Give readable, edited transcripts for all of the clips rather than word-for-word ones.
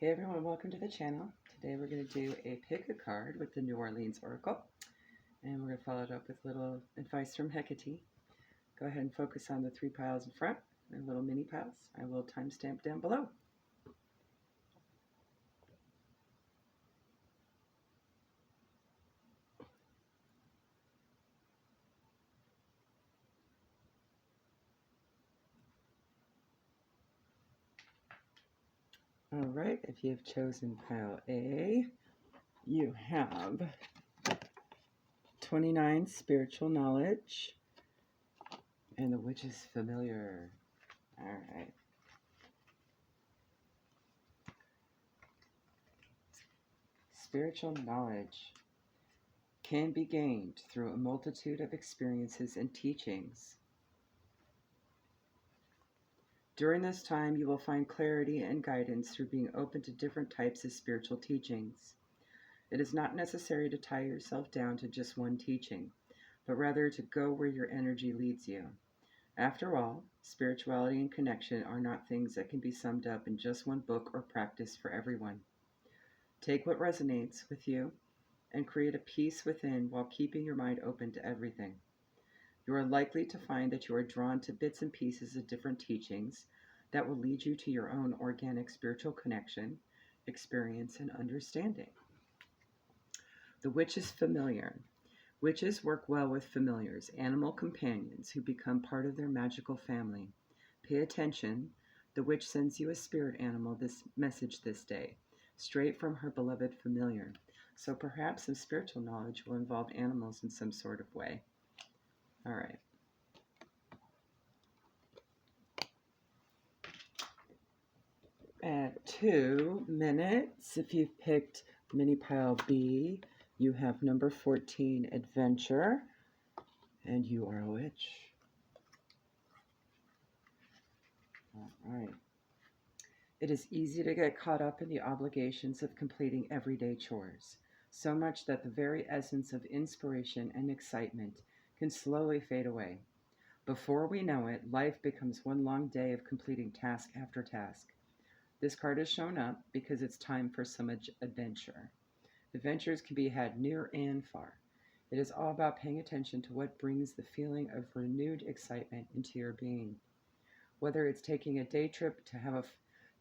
Hey everyone, welcome to the channel. Today we're going to do a pick a card with the New Orleans Oracle, and we're going to follow it up with a little advice from Hecate. Go ahead and focus on the three piles in front, and little mini piles. I will timestamp down below. All right, if you have chosen pile A, you have 29 spiritual knowledge, and the witch is familiar. All right. Spiritual knowledge can be gained through a multitude of experiences and teachings. During this time, you will find clarity and guidance through being open to different types of spiritual teachings. It is not necessary to tie yourself down to just one teaching, but rather to go where your energy leads you. After all, spirituality and connection are not things that can be summed up in just one book or practice for everyone. Take what resonates with you and create a peace within while keeping your mind open to everything. You are likely to find that you are drawn to bits and pieces of different teachings that will lead you to your own organic spiritual connection, experience, and understanding. The witch is familiar. Witches work well with familiars, animal companions who become part of their magical family. Pay attention. The witch sends you a spirit animal this message this day, straight from her beloved familiar. So perhaps some spiritual knowledge will involve animals in some sort of way. All right. At 2 minutes, if you've picked mini pile B, you have number 14, Adventure, and you are a witch. All right. It is easy to get caught up in the obligations of completing everyday chores, so much that the very essence of inspiration and excitement can slowly fade away. Before we know it, life becomes one long day of completing task after task. This card has shown up because it's time for some adventure. Adventures can be had near and far. It is all about paying attention to what brings the feeling of renewed excitement into your being. Whether it's taking a day trip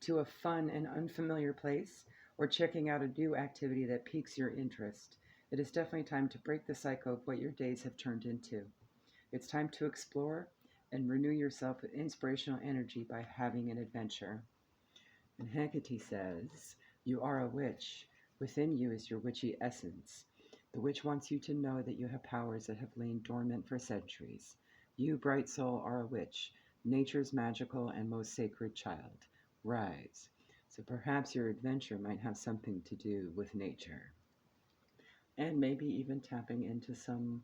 to a fun and unfamiliar place, or checking out a new activity that piques your interest, it is definitely time to break the cycle of what your days have turned into. It's time to explore and renew yourself with inspirational energy by having an adventure. And Hecate says, "You are a witch. Within you is your witchy essence. The witch wants you to know that you have powers that have lain dormant for centuries. You, bright soul, are a witch, nature's magical and most sacred child. Rise." So perhaps your adventure might have something to do with nature. And maybe even tapping into some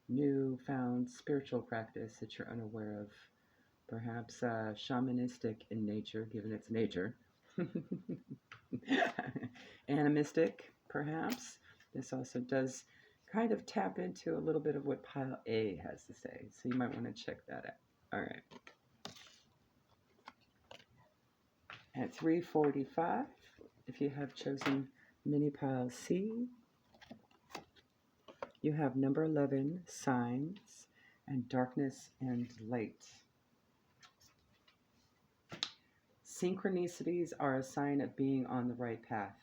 newfound spiritual practice that you're unaware of. Perhaps shamanistic in nature, given its nature. Animistic, perhaps. This also does kind of tap into a little bit of what pile A has to say, so you might want to check that out. All right. At 3:45, if you have chosen mini pile C, you have number 11, Signs, and Darkness and Light. Synchronicities are a sign of being on the right path.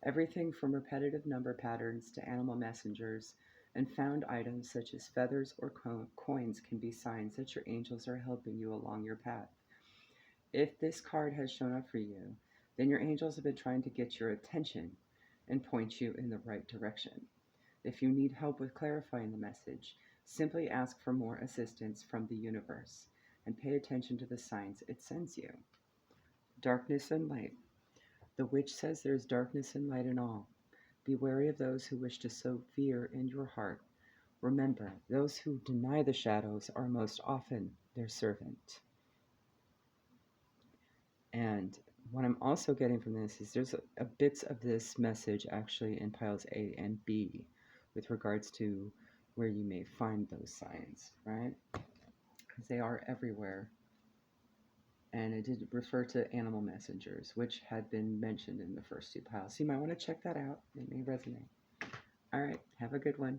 Everything from repetitive number patterns to animal messengers and found items such as feathers or coins can be signs that your angels are helping you along your path. If this card has shown up for you, then your angels have been trying to get your attention and point you in the right direction. If you need help with clarifying the message, simply ask for more assistance from the universe and pay attention to the signs it sends you. Darkness and light. The witch says there is darkness and light in all. Be wary of those who wish to sow fear in your heart. Remember, those who deny the shadows are most often their servant. And what I'm also getting from this is there's a bits of this message actually in piles A and B with regards to where you may find those signs, right? Because they are everywhere. And it did refer to animal messengers, which had been mentioned in the first two piles. So you might want to check that out. It may resonate. All right. Have a good one.